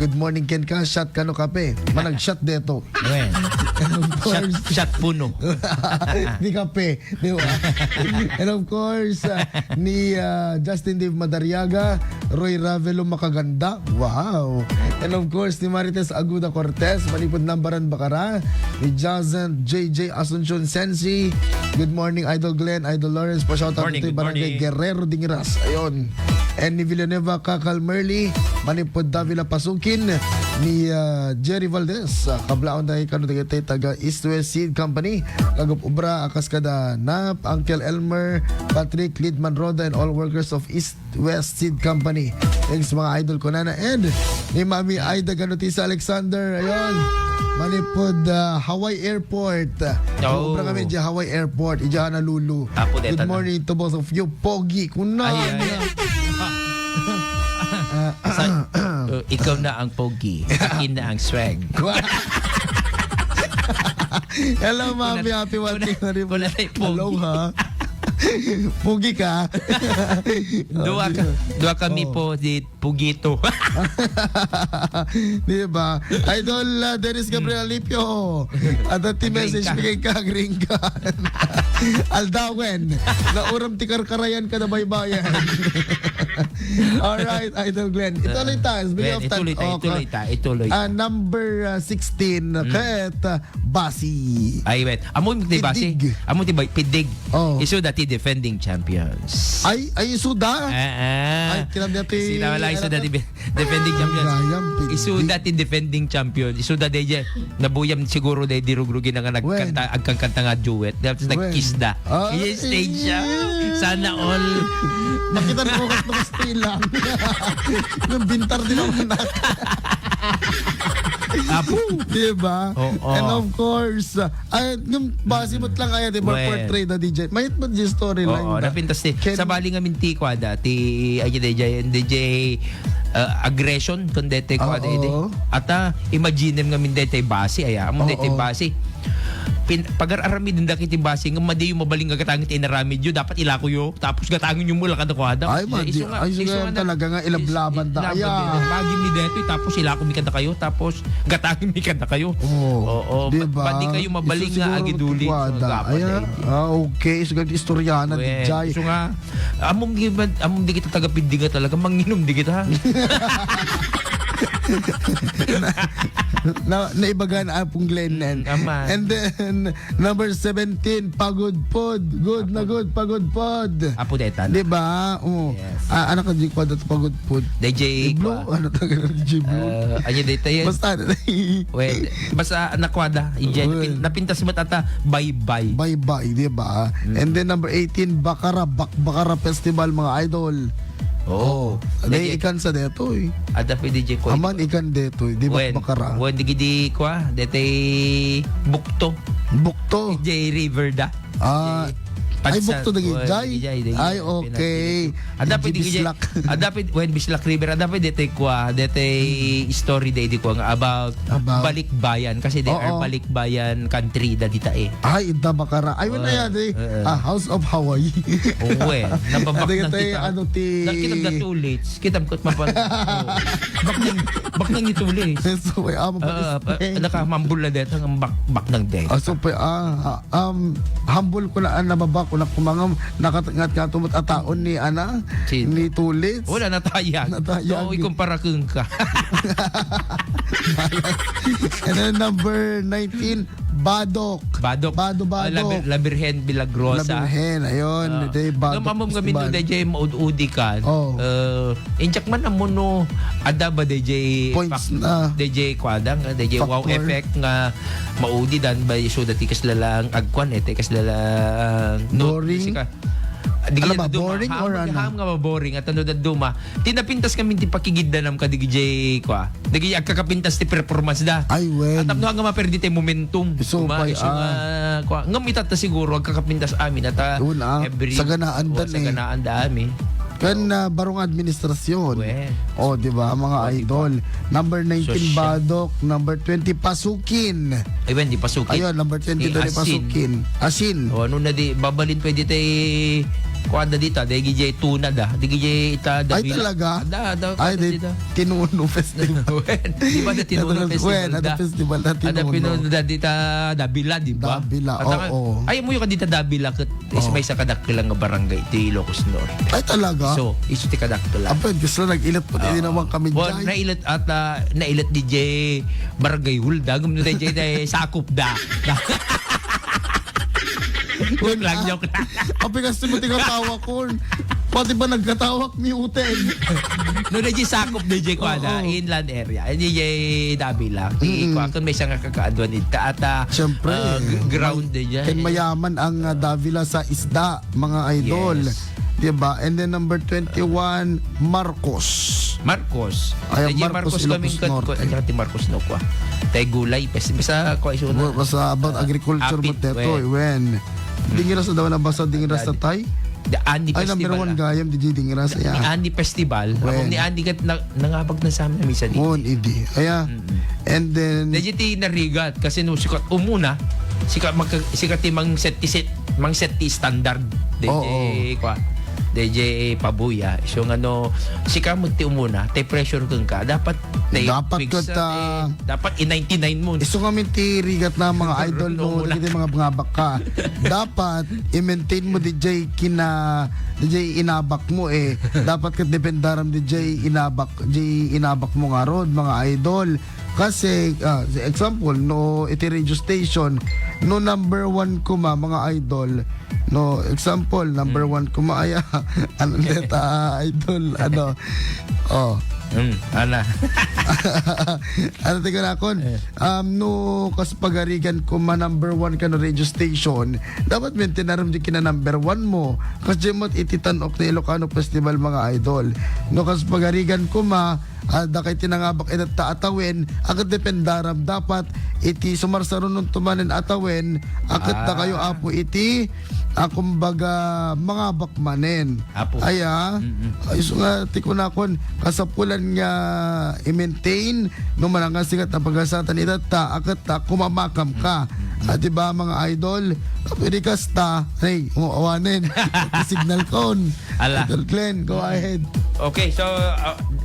Good morning, Ken ka. Shot ka no kape. Manag-shot deto. Well, And of course, shot puno. di kape. Di ba? And of course, ni Justin Dave Madariaga, Roy Ravelo Makaganda. Wow. And of course, ni Marites Aguda Cortez, Manipod Nambaran Bakara, ni Jazen JJ Asuncion Sensi. Good morning, Idol Glenn, Idol Lawrence. Pa-shoutout Morning, ito good Barangay morning. Guerrero Dingiras. Ayun. And ni Villanueva Kakal Merly, Manipod Davila Pasukin, ni Jerry Valdez, kablaon na ikano taga East West Seed Company, Kagop Ubra, Akaskada Nap, Uncle Elmer, Patrick Lidman Roda, and all workers of East West Seed Company. Thanks mga idol ko na and ni Mami Aida Ganotisa Alexander. Ayun. Manipod Hawaii Airport. Oh. Ubra kami dyan Hawaii Airport. Ija na Lulu. Apo, Good deta na. morning to both of you. Pogi. Kuna. Ikaw na ang pogi. Akin na ang swag. Hello, Mami. Happy one-day na rin. Kuna tayo pogi. Hello, ha? Pugi ka. Dua kami po di pugito. Di ba? Idol Dennis Gabriel Alipio. At the message bigay ka, green ka. Aldawen. Nauram ti karkarayan ka na baybayan. Alright, Idol Glenn. Ituloy tayo. Bigay of time. Ituloy. Number 16. Kahit Basi. Ay, wait. Amo ti basi. Pidig. Amo ti pidig. Oh. Isu dati defending champions. Ay, suda. Ay, kinam dati. Sila wala isu dati defending champions. Gayam, pidig. Isu dati defending champion. Isu dati nabuyam siguro dahil dirugrugi na nga nagkanta agkanta nga duet. Tapos nag-kiss da. Yung stage siya. Sana all. Makita ko kung stay lang. Nung bintar din naman natin. Apo. Diba? And of course, yung basimot lang kaya, diba? Well. Portray na DJ. Mayit mo yung storyline. Oo, napintas din. Sa bali nga minti ko dati ay DJ aggression kun dete ko ade. Ata imagine nga min dete basi aya. Amo dete basi. Pagar-arami din dakit basi nga madi yung mabaling nga gatangit inaramid yo dapat ilako yo tapos gatangin yung mula kada ko ada. Ay, madi. Ay, talaga nga ilablaban ta. Aya. Bagi mi dete tapos ilako mi kada kayo tapos gatangin mi kada kayo. Oo. Diba? Pati kayo mabaling nga agiduli. Aya. Okay. So, ganito istoryana di Jai. So nga, among di kita tagapindi nga talaga, manginom di kita. Naibagan apong Glenn. And then number 17, Pagod Pod. Good na good, Pagod Pod. Apo detan. Diba? Yes. Anak ka di ko at Pagod Pod. DJ Blue? Ano talaga DJ Blue? Anya data yan. Basta Well, basta nakwada. Napintas mo tata, bye-bye. Bye-bye, diba? And then number 18, Bakara Festival, mga idol. Oo. Dahil ikan sa deto eh. Ada pa DJ ko. Aman ikan deto eh. Di ba Bakara? When di kwa, dete bukto. Bukto. DJ River da. Ay, bukto na gijay. Ay, okay. Ada pa dapat when Bislak River, ada pa dete kwa, dete story day di kwa nga about balikbayan kasi they are balikbayan country da dita eh. Ay, ita Bakara. Ay, wala yan eh. House of Hawaii. Oo eh. Nababak na kita. Ano ti? Kitab na tulis. Kitab ko't mapal. Bak nang itulis. So, Nakamambul na dito ang bak ng day. So, humble ko na nababak ko na kumangam nakatangat ka tumot ataon ni ni Tulits. Wala natayag. So, ikumpara kung ka. And then number 19, Badok. La Birhen Milagrosa. La Birhen, ayun. Badok. Mamam kami no DJ maud-udi kan. Injak man amuno ada ba DJ points na DJ kwadang DJ wow effect nga maudi dan ba iso dati kasla agkwan tikas lalang boring. Alam ba, boring or ano? Ham nga boring at ano duma. Tinapintas kami ti pakigiddanam ka DJ kwa. Digi agkakapintas ti performance da. Ay well. At tapno nga maperdi ti momentum. So kwa ngam itata siguro agkakapintas amin at every saganaan dan saganaan da amin. Kan barong administrasyon. Di ba mga idol. Number 19 Badok, number 20 Pasukin. Ay di Pasukin. Ayun, number 20 doon Pasukin. Asin. Ano na di babalin pwede tay kuanda dito, DJ tuna da. DJ ita da. Ay, talaga? Da, Ay, dito. Tinuno Festival. Di ba na tinuno festival da? Festival na Ada Tinuno. pinuno da dita Davila, di ba? Davila, oo. Ay mo yung kadita Davila kat is may sa kadakkilang nga barangay ti Ilocos Norte. Ay, talaga? So, iso ti kadakkilang. Apod, gusto na nag-ilat po din naman kami Well, dyan. nailat at nailat DJ Barangay Hulda. Gumino DJ day sakop da. Huwag lang joke lang. Api kasi mo tingatawa ko. Pati ba nagkatawak ni Uten? No, DJ sakop DJ ko na inland area. DJ Davila. Kung may isang kakaadwan ita at Siyempre. ground din Kay mayaman ang Davila sa isda, mga idol. Yes. Diba? And then number 21, Marcos. DJ Ay, Marcos Marcos, kaming Ilocos Norte. at ti Marcos no kwa. Tay gulay basta ko iso na. Basta about agriculture mo apit, teto. When? Dingiras na daw na basa dingiras na tay? The Andy Ay, Festival. number 1 gayam, DJ dingiras. Ni Ayan. Andy Festival. When? Ni Andy kat nangabag na sa amin minsan. Moon, idi. Ayan. And then, Dejiti narigat kasi no sikat umuna sikat mang set ti standard DJ kwa DJ Pabuya so ngano sika mo ti umuna tay pressure kang ka dapat tay Dapat fix ka dapat i-99 mo iso kami tirigat na mga idol mo, Wala. hindi mga bangabak ka. Dapat i-maintain mo DJ DJ inabak mo eh. Dapat ka dependaram DJ inabak mo nga rod mga idol. Kasi example no iti radio station no number 1 kuma mga idol no example number 1 kuma aya ano neta idol ano ana ano tingin na kon no kas pagarigan ko ma number 1 ka no radio station dapat maintainaram di kina number 1 mo kasi mo ititanok na Ilocano Festival mga idol no kas pagarigan ko ma dakay tinangabak ina taatawin agad dependaram dapat iti sumarsaron nung tumanin atawin akat na kayo apo iti kumbaga mga bakmanen Apo. aya ay so nga tikunakon kasapulan nga i-maintain no manang sikat na pagasatan itata akat ta kumamakam ka diba mga idol pwede kasta hey awanin signal kon Ala. Idol Glenn go ahead okay so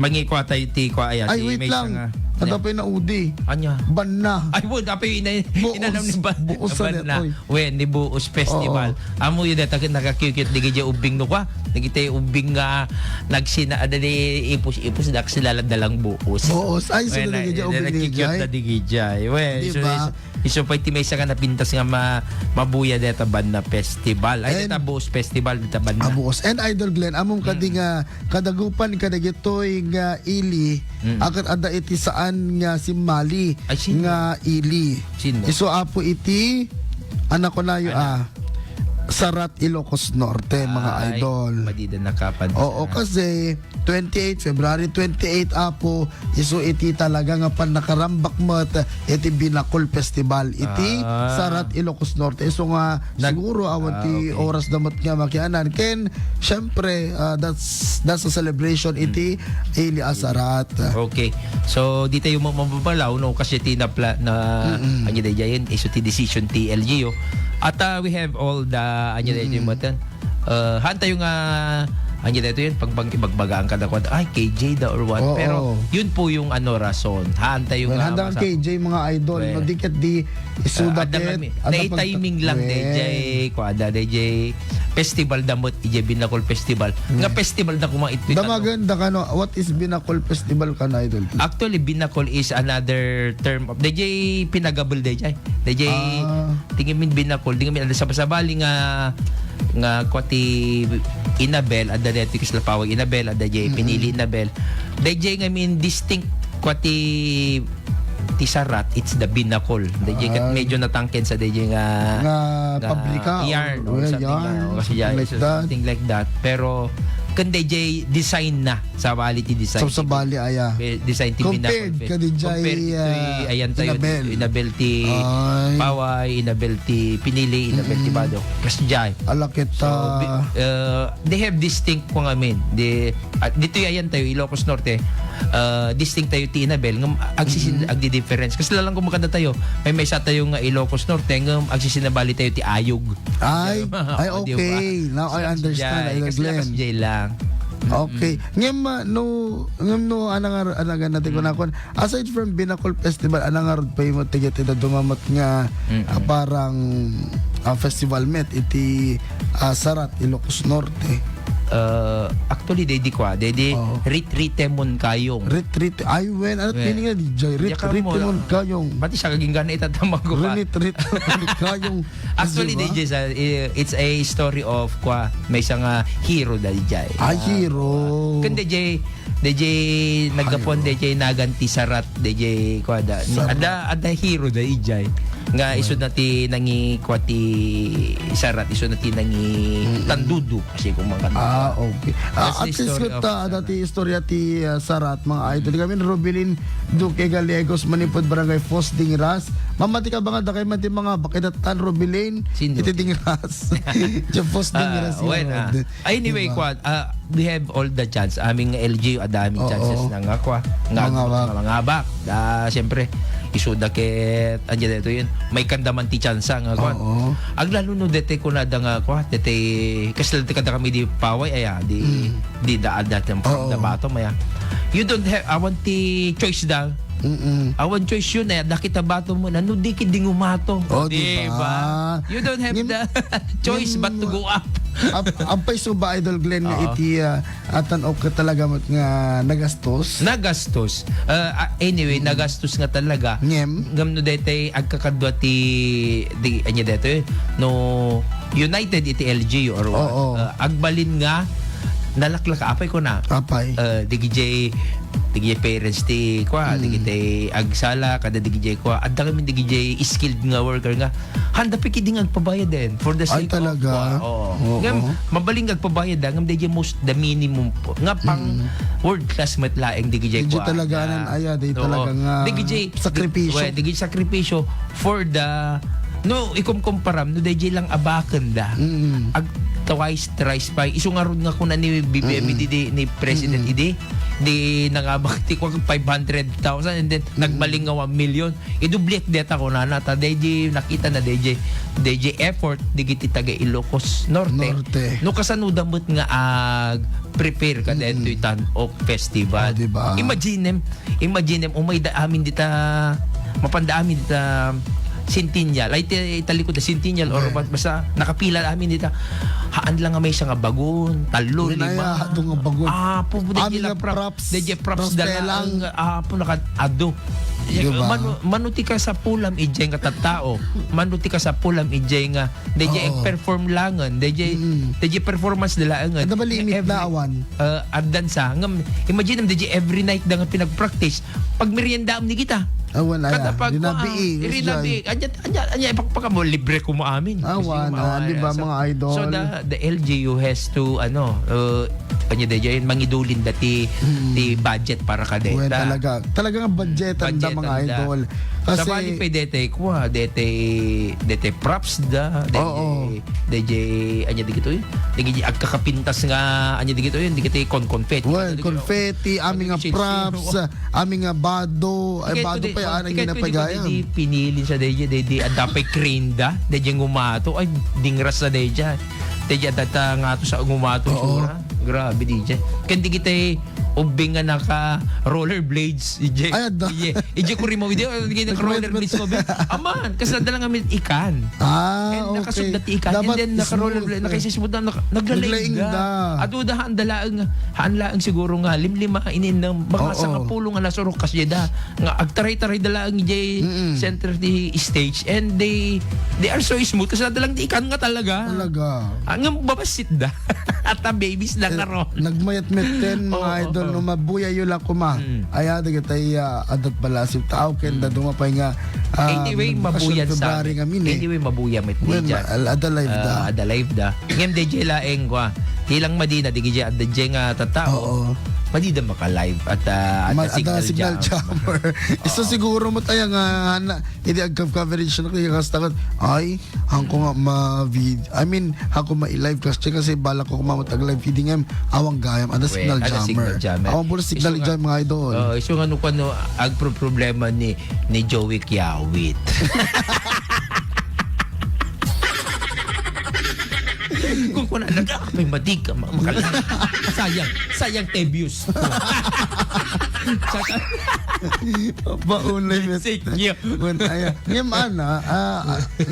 mangikwa tayo ti kwa aya ay wait lang ano pa yung naudi anya ban na ay mo dapat Buos. inanam ni Buos sa net, oy. when ni Buos Festival amo yun data nakakikit di gaya ubing no kwa nagitay ubing nga nagsina ada ni ipus dak sila dalang Buos Buos. Ay, so nagigya ubing ni Jay. na di gijay when Diba? iso pa iti may isa ka napintas nga mabuya deta ban na festival ay And- deta Buos Festival deta ban na Abuos. And Idol Glenn, among kadi nga kadagupan kadagitoy nga ili akat ada iti saan nga si Mali Ay, sino? nga ili. Sino? Iso apo iti anak ko na yung Sarat Ilocos Norte mga Ay, idol. madida nakapan Oo, kasi February 28 apo iso iti talaga nga pan nakarambak mat iti Binakol Festival iti Sarat Ilocos Norte iso nga siguro awan ti okay. oras damat nga makianan ken syempre that's a celebration iti ili Sarat. Okay. So di tayo mababalaw no kasi tinapla na anya dayan iso ti decision ti LGU. At we have all the anya dayan matan. Hanta yung anya dito yun pag ibagbagaan ka daw ay KJ da or what. Oo. Pero yun po yung rason. Hanta yung Well, handang KJ mga idol Well, no diket di isudatet timing lang DJ kuada DJ festival damot ije Binakol Festival. Nga festival na kuma ito. Damaganda ka no, what is Binakol Festival ka na idol? Actually, Binakol is another term of DJ pinagabol DJ. DJ tingin min Binakol, tingin min sa pasabali nga kwati Inabel at the Reticus Lapawag Inabel at DJ pinili Inabel. DJ nga min distinct kwati ti Sarat, it's the Binakol. DJ kat medyo natangken sa DJ nga pabrika yarn or something like that. Pero kan DJ design na sa quality design. So sa bali aya. Design ti Compared Binakol. ka din Compared ito'y ayan tayo Inabel ti Ay. Paway, Inabel ti Pinili, Inabel ti Bado. Kasi jay. Alakit So, they have distinct kung amin. Dito ayan tayo, Ilocos Norte. distinct tayo ti Inabel ngam agdi difference kasi lalang kung maganda tayo may sa tayo nga Ilocos Norte ngam agsisinabali tayo ti Ayog. Ay, O, di okay. ba? Now I understand. Jay, Idol kasi Glenn. lakas Jay lang. Okay. Ngem no anang natin ko na kon. Aside from Binacol Festival, anang pa mo tiget ito dumamat nga parang festival met iti Sarat Ilocos Norte. Actually di retreatemon kayong. Retreat. Ay when ano Well, tininga di Jay. yaka mo, Retreat kayong. Pati siya kaging gana itatama ko pa. Retreat kayong. Actually, Diba? it's a story of may isang hero da DJ. Ay, hero. Kan DJ nagapon DJ naganti Sarat DJ kwa da. Sarat. Ada hero da DJ. Nga isod nati nangi kwati Sarat isod nati nangi Tandudu kasi kung mga Okay. That's At the least story ko of ta dati istorya ti Sarat mga idol kami Robilin Duque Gallegos Manipod Barangay Fosding Ras. Mamati ka ba nga dakay man ti mga bakitatan Robilin Sino? ititing Ras. Diyan Fosding Ras. Anyway, Diba? we have all the chance. Aming LGU, adaming chances na nga mga habak. Siyempre, isuda ket anja dito yun. May kandaman ti chance nga kwa. Oo. Aglalo no dete ko na da nga kwa, dete kasi kada kami di paway aya di daad natin from the bottom aya. You don't have awan ti choice da. Awan choice yun eh. Nakita bato mo na no di kid umato. Oh, diba? You don't have the choice but to go up. Ang paiso ba Idol Glenn nga iti atan ka talaga nga nagastos? Nagastos. Anyway, nagastos nga talaga. Ngem? Ngam no dete agkakadwa ti anya dete no United iti LGU or what. Oo. Agbalin nga nalaklak apay ko na. Apay. Digijay parents ti kwa digijay agsala kada digijay kwa adda kami digijay skilled nga worker nga handa pikiding agpabayad din for the Ay, sake talaga? of Oo. ngam mabaling agpabayad ngam digijay most the minimum po nga pang world class met laeng digijay Medyo kwa talaga nan aya di talaga nga sakripisyo. digijay sakripisyo for the no ikumkumparam no digijay lang abaken da ag twice thrice pa iso nga rod nga kuna ni BBM ni President di nangabakti ko 500,000 and then nagmaling nga 1 million idublik deta ko na nata DJ nakita na DJ effort digiti taga Ilocos Norte. No kasanuda mo't nga prepare ka dito itan of festival. Diba? Imagine umay da amin dita mapanda amin dita Centennial ay talikod na Centennial or basta nakapila namin dito haan lang nga may isang bagon talo lima nga bagon pupuday nila props dalang po naka-ado manuti ka sa pulam ijay nga tattao manuti ka sa pulam ijay nga DJ perform langan DJ performance nila nga ada ba limit na awan addansa ngam imagine DJ every night da nga pinag-practice pag meriendaam ni kita awan aya rinabi anya ipakpaka mo libre ko mo amin awan di ba mga idol so the LGU has to kanya DJ mangidulin dati di budget para kadeta well, talaga nga budgetan da mga idol kasi sa bali pa dete props da DJ anya di gito yun DJ agkakapintas nga anya di gito yun di gito confetti well confetti aming nga props aming nga bado ay bado pa yan ang ginapagayam di pinili sa DJ adapay krinda DJ ngumato ay dingras sa DJ adata nga to sa ngumato sura grabe DJ kandi kita ubing nga naka rollerblades ije ko rin mo video naka rollerblades mo aman kasi nadala nga ikan and nakasugdat ikan and then naka rollerblades nakisismut na naglalaing da ado da haan laang siguro nga limlima inin ng mga sa kapulong nga nasurok kasi da nga agtaray-taray dala ang ije center di stage and they are so smooth kasi nadalang di ikan nga talaga ang babasit da at babies lang na ron nagmayat-met mga idol no mabuya yun lang kuma aya daga tay adat balasip tao kenda dumapay nga anyway mabuyan sa anyway mabuya met DJ ada live da ngem DJ laeng kwa hilang Madina di DJ adda nga tatao madida maka-live at signal jammer. Isa siguro mo tayo nga hindi ang coverage na kaya kastakot ay hangko nga hangko ma-live kasi bala ko kumamot ang live feeding em awang gayam ada signal jammer. Awang pula signal jam mga idol. Iso nga kung ang problema ni Joey Kiawit. Kung kuna may matika sayang Tebius. Baunay message niyo. Ngayon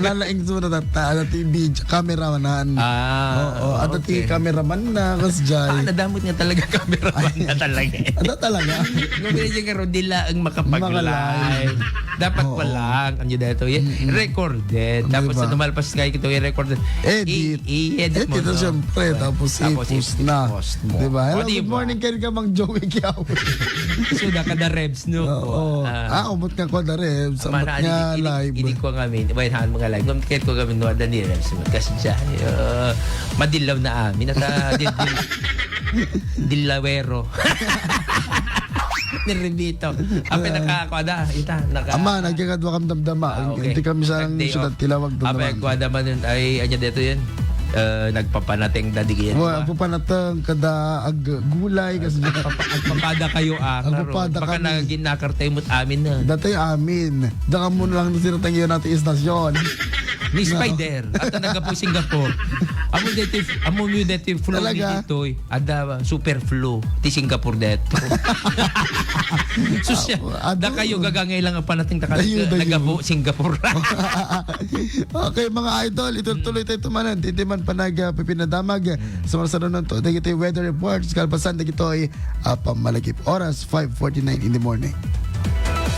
nalaing so na TV cameraman. Oo, at cameraman na kasjay. Nadamot nga talaga cameraman na talaga. Ada talaga. Nung binigyan ka ron, dila ang makapag-live. Dapat pa lang, ano dito, recorded. Tapos sa tumalpas nga ito, i-recorded. I-edit mo. Ito siyempre, tapos i-post na. Diba? Hello, good morning kayo ka mang Joey Kiao. So, kada revs, no? Umot nga ko na revs. Umot nga live. Hindi ko kami, bayan mga live. Kahit ko kami, no, ni revs. Kasi siya, madilaw na amin. At dilawero. Niribito. Ang pinakakwada, Ama, nagkagadwa kami damdama. Hindi kami sarang sulat tilawag doon. Ang pinakakwada man yun, ay, anya dito yun. Nagpapanating dadigyan. Nagpapanatang kada gulay kasi agpapada kayo baka naginakartay mo't amin na. Datay amin. Daka mo lang na sinatang yun natin istasyon. Ni Spider at naga po Singapore. Amo mo dito flow dito ada super flow ti Singapore dito. Susya. Da kayo gagangay lang ang panating naga po Singapore. Okay mga idol, ituloy tayo tumanan. Dito man panag pipinadamag sa mga sarunod to. Dito weather reports kalpasan dito ay pamalagip oras 5:49 in the morning.